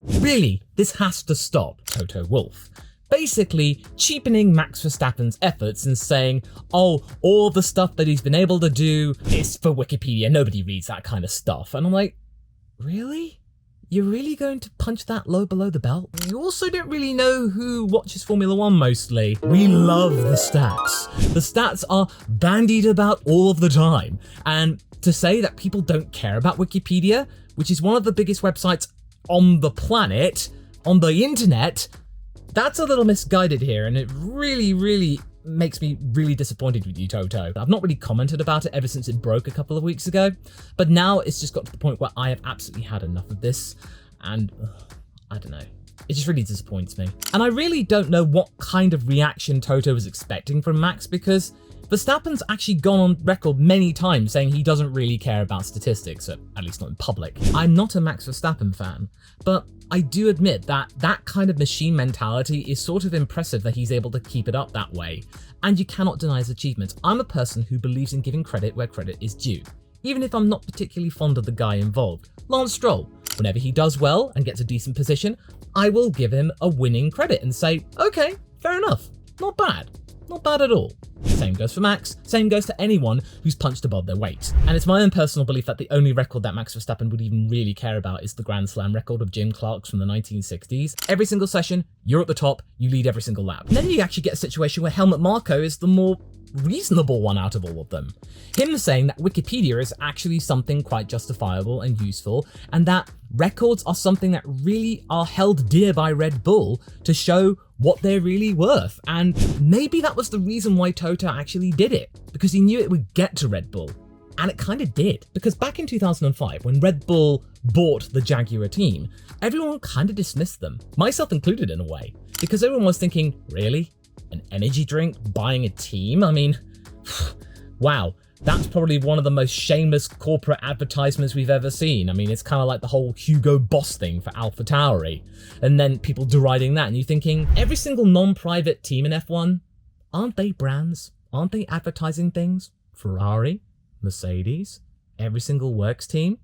Really, this has to stop, Toto Wolff. Basically cheapening Max Verstappen's efforts and saying, oh, all the stuff that he's been able to do is for Wikipedia, nobody reads that kind of stuff. And I'm like, really? You're really going to punch that low below the belt? You also don't really know who watches Formula One mostly. We love the stats. The stats are bandied about all of the time. And to say that people don't care about Wikipedia, which is one of the biggest websites on the planet, on the internet, that's a little misguided here, and it really makes me really disappointed with you, Toto. I've not really commented about it ever since it broke a couple of weeks ago, but now it's just got to the point where I have absolutely had enough of this, and I don't know. It just really disappoints me. And I really don't know what kind of reaction Toto was expecting from Max, because Verstappen's actually gone on record many times saying he doesn't really care about statistics, at least not in public. I'm not a Max Verstappen fan, but I do admit that that kind of machine mentality is sort of impressive that he's able to keep it up that way, and you cannot deny his achievements. I'm a person who believes in giving credit where credit is due, even if I'm not particularly fond of the guy involved. Lance Stroll, whenever he does well and gets a decent position, I will give him a winning credit and say, okay, fair enough, not bad. Not bad at all. Same goes for Max, same goes to anyone who's punched above their weight. And it's my own personal belief that the only record that Max Verstappen would even really care about is the Grand Slam record of Jim Clark's from the 1960s. Every single session, you're at the top, you lead every single lap. And then you actually get a situation where Helmut Marko is the more reasonable one out of all of them. Him saying that Wikipedia is actually something quite justifiable and useful, and that records are something that really are held dear by Red Bull to show what they're really worth. And maybe that was the reason why Toto actually did it, because he knew it would get to Red Bull. And it kind of did, because back in 2005, when Red Bull bought the Jaguar team, everyone kind of dismissed them, myself included in a way, because everyone was thinking, really? An energy drink buying a team? I mean, wow, that's probably one of the most shameless corporate advertisements we've ever seen. I mean, it's kind of like the whole Hugo Boss thing for AlphaTauri, and then people deriding that, and you're thinking, every single non-private team in F1, aren't they brands? Aren't they advertising things? Ferrari, Mercedes, every single works team?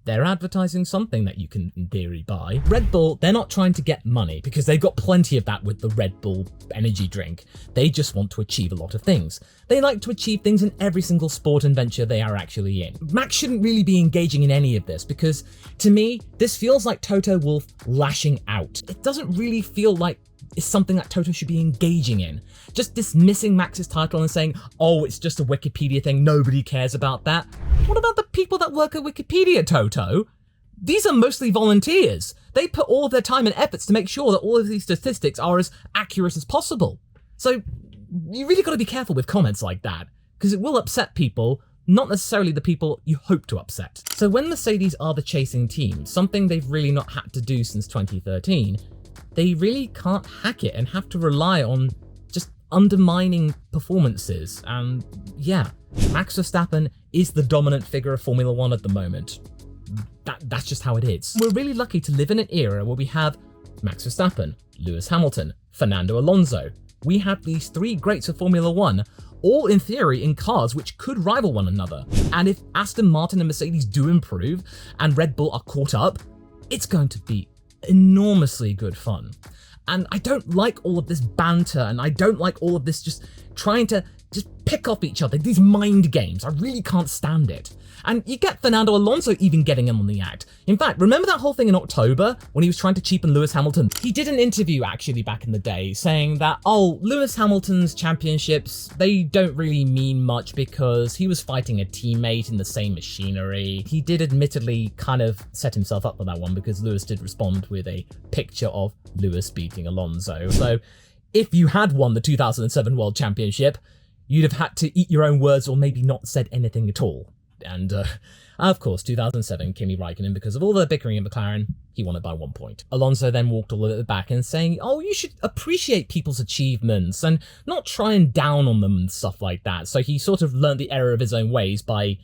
They're advertising something that you can, in theory, buy. Red Bull, they're not trying to get money because they've got plenty of that with the Red Bull energy drink. They just want to achieve a lot of things. They like to achieve things in every single sport and venture they are actually in. Max shouldn't really be engaging in any of this because, to me, this feels like Toto Wolff lashing out. It doesn't really feel like it's something that Toto should be engaging in. Just dismissing Max's title and saying, oh, it's just a Wikipedia thing, nobody cares about that. What about the people that work at Wikipedia, Toto? These are mostly volunteers. They put all of their time and efforts to make sure that all of these statistics are as accurate as possible. So you really got to be careful with comments like that, because it will upset people, not necessarily the people you hope to upset. So when Mercedes are the chasing team, something they've really not had to do since 2013, they really can't hack it and have to rely on just undermining performances. And yeah, Max Verstappen is the dominant figure of Formula One at the moment. That's just how it is. We're really lucky to live in an era where we have Max Verstappen, Lewis Hamilton, Fernando Alonso. We have these three greats of Formula One, all in theory in cars which could rival one another. And if Aston Martin and Mercedes do improve and Red Bull are caught up, it's going to be enormously good fun. And I don't like all of this banter, and I don't like all of this just trying to just pick off each other, these mind games. I really can't stand it. And you get Fernando Alonso even getting him on the act. In fact, remember that whole thing in October when he was trying to cheapen Lewis Hamilton? He did an interview actually back in the day saying that, oh, Lewis Hamilton's championships, they don't really mean much because he was fighting a teammate in the same machinery. He did admittedly kind of set himself up for that one because Lewis did respond with a picture of Lewis beating Alonso. So if you had won the 2007 World Championship, you'd have had to eat your own words or maybe not said anything at all. And of course, 2007, Kimi Räikkönen, because of all the bickering in McLaren, he won it by 1 point. Alonso then walked all at the back and saying, oh, you should appreciate people's achievements and not try and down on them and stuff like that. So he sort of learned the error of his own ways by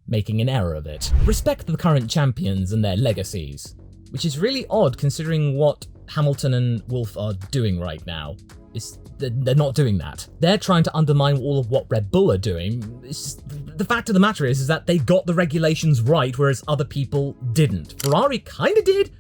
making an error of it. Respect the current champions and their legacies, which is really odd considering what Hamilton and Wolff are doing right now. They're not doing that. They're trying to undermine all of what Red Bull are doing. It's just, the fact of the matter is that they got the regulations right, whereas other people didn't. Ferrari kind of did,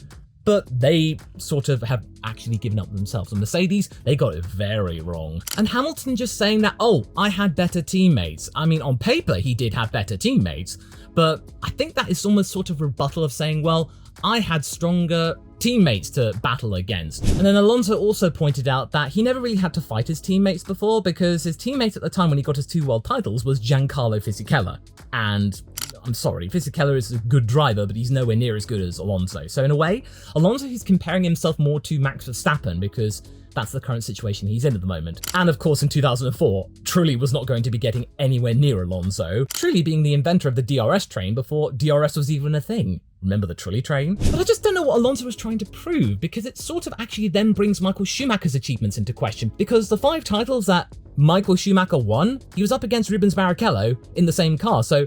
but they sort of have actually given up themselves. And Mercedes, they got it very wrong. And Hamilton just saying that, oh, I had better teammates. I mean, on paper, he did have better teammates, but I think that is almost sort of rebuttal of saying, well, I had stronger teammates to battle against. And then Alonso also pointed out that he never really had to fight his teammates before, because his teammate at the time when he got his 2 world titles was Giancarlo Fisichella. And I'm sorry, Fisichella is a good driver, but he's nowhere near as good as Alonso. So in a way, Alonso is comparing himself more to Max Verstappen, because that's the current situation he's in at the moment. And of course, in 2004, Trulli was not going to be getting anywhere near Alonso, Trulli being the inventor of the DRS train before DRS was even a thing. Remember the Trulli train? But I just don't know what Alonso was trying to prove, because it sort of actually then brings Michael Schumacher's achievements into question, because the 5 titles that Michael Schumacher won, he was up against Rubens Barrichello in the same car. So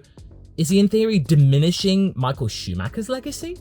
is he in theory diminishing Michael Schumacher's legacy?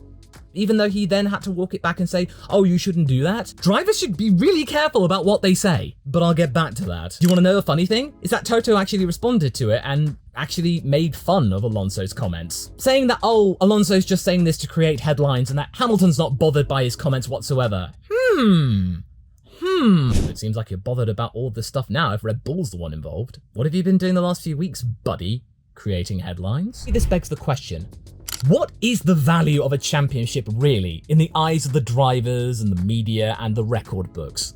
Even though he then had to walk it back and say, oh, you shouldn't do that. Drivers should be really careful about what they say. But I'll get back to that. Do you want to know a funny thing? Is that Toto actually responded to it and actually made fun of Alonso's comments, saying that, oh, Alonso's just saying this to create headlines and that Hamilton's not bothered by his comments whatsoever. It seems like you're bothered about all this stuff now if Red Bull's the one involved. What have you been doing the last few weeks, buddy? Creating headlines? This begs the question, what is the value of a championship really in the eyes of the drivers and the media and the record books?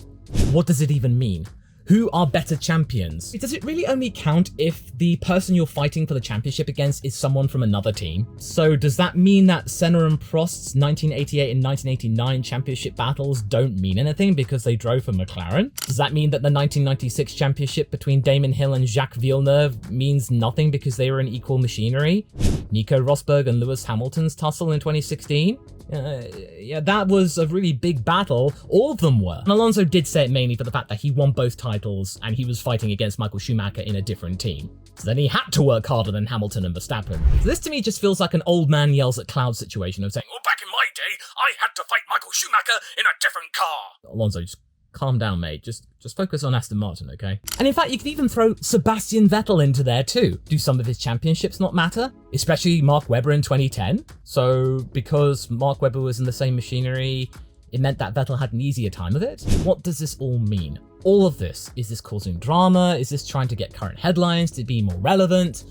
What does it even mean? Who are better champions? Does it really only count if the person you're fighting for the championship against is someone from another team? So does that mean that Senna and Prost's 1988 and 1989 championship battles don't mean anything because they drove for McLaren? Does that mean that the 1996 championship between Damon Hill and Jacques Villeneuve means nothing because they were in equal machinery? Nico Rosberg and Lewis Hamilton's tussle in 2016? Yeah, that was a really big battle. All of them were. And Alonso did say it mainly for the fact that he won both titles and he was fighting against Michael Schumacher in a different team. So then he had to work harder than Hamilton and Verstappen. So this to me just feels like an old man yells at cloud situation of saying, oh, back in my day, I had to fight Michael Schumacher in a different car. Alonso, just calm down, mate. Just focus on Aston Martin, okay? And in fact, you could even throw Sebastian Vettel into there too. Do some of his championships not matter? Especially Mark Webber in 2010. So because Mark Webber was in the same machinery, it meant that Vettel had an easier time of it? What does this all mean? All of this, is this causing drama? Is this trying to get current headlines to be more relevant?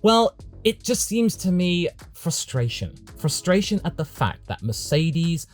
Well, it just seems to me frustration. Frustration at the fact that Mercedes,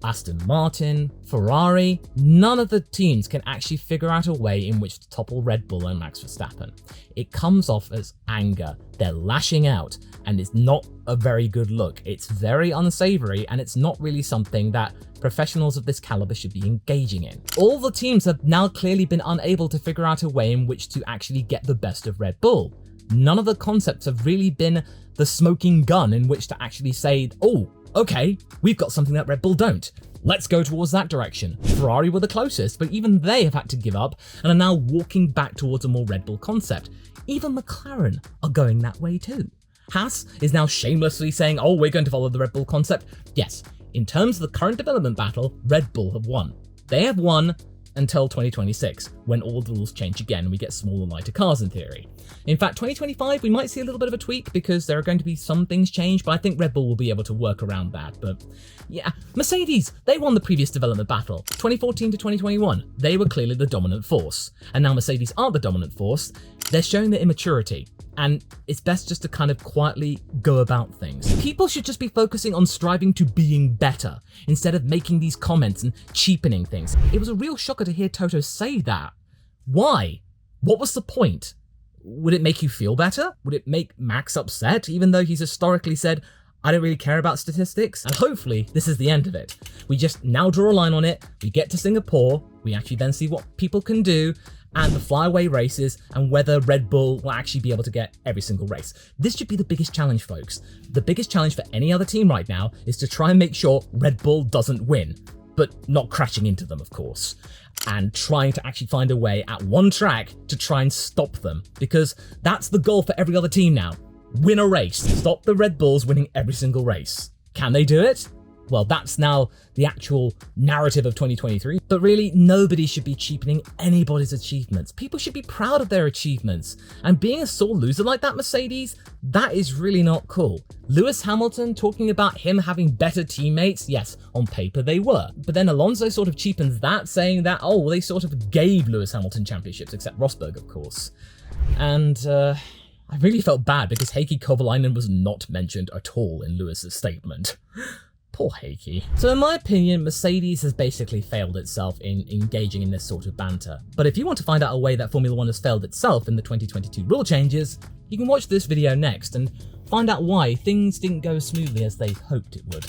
Aston Martin, Ferrari, none of the teams can actually figure out a way in which to topple Red Bull and Max Verstappen. It comes off as anger. They're lashing out, and it's not a very good look. It's very unsavory, and it's not really something that professionals of this caliber should be engaging in. All the teams have now clearly been unable to figure out a way in which to actually get the best of Red Bull. None of the concepts have really been the smoking gun in which to actually say, oh, okay, we've got something that Red Bull don't. Let's go towards that direction. Ferrari were the closest, but even they have had to give up and are now walking back towards a more Red Bull concept. Even McLaren are going that way too. Haas is now shamelessly saying, oh, we're going to follow the Red Bull concept. Yes, in terms of the current development battle, Red Bull have won. They have won until 2026, when all the rules change again and we get smaller, lighter cars in theory. In fact, 2025, we might see a little bit of a tweak because there are going to be some things change, but I think Red Bull will be able to work around that. But yeah, Mercedes, they won the previous development battle. 2014 to 2021, they were clearly the dominant force. And now Mercedes aren't the dominant force, they're showing their immaturity. And it's best just to kind of quietly go about things. People should just be focusing on striving to being better instead of making these comments and cheapening things. It was a real shocker to hear Toto say that. Why? What was the point? Would it make you feel better? Would it make Max upset, even though he's historically said, I don't really care about statistics? And hopefully this is the end of it. We just now draw a line on it, we get to Singapore, we actually then see what people can do, and the flyaway races, and whether Red Bull will actually be able to get every single race. This should be the biggest challenge, folks. The biggest challenge for any other team right now is to try and make sure Red Bull doesn't win, but not crashing into them, of course, and trying to actually find a way at one track to try and stop them, because that's the goal for every other team now. Win a race. Stop the Red Bulls winning every single race. Can they do it? Well, that's now the actual narrative of 2023. But really, nobody should be cheapening anybody's achievements. People should be proud of their achievements. And being a sore loser like that, Mercedes, that is really not cool. Lewis Hamilton talking about him having better teammates, yes, on paper they were. But then Alonso sort of cheapens that, saying that, oh, well, they sort of gave Lewis Hamilton championships, except Rosberg, of course. And I really felt bad because Heikki Kovalainen was not mentioned at all in Lewis's statement. Poor Heikki. So in my opinion, Mercedes has basically failed itself in engaging in this sort of banter. But if you want to find out a way that Formula 1 has failed itself in the 2022 rule changes, you can watch this video next and find out why things didn't go as smoothly as they hoped it would.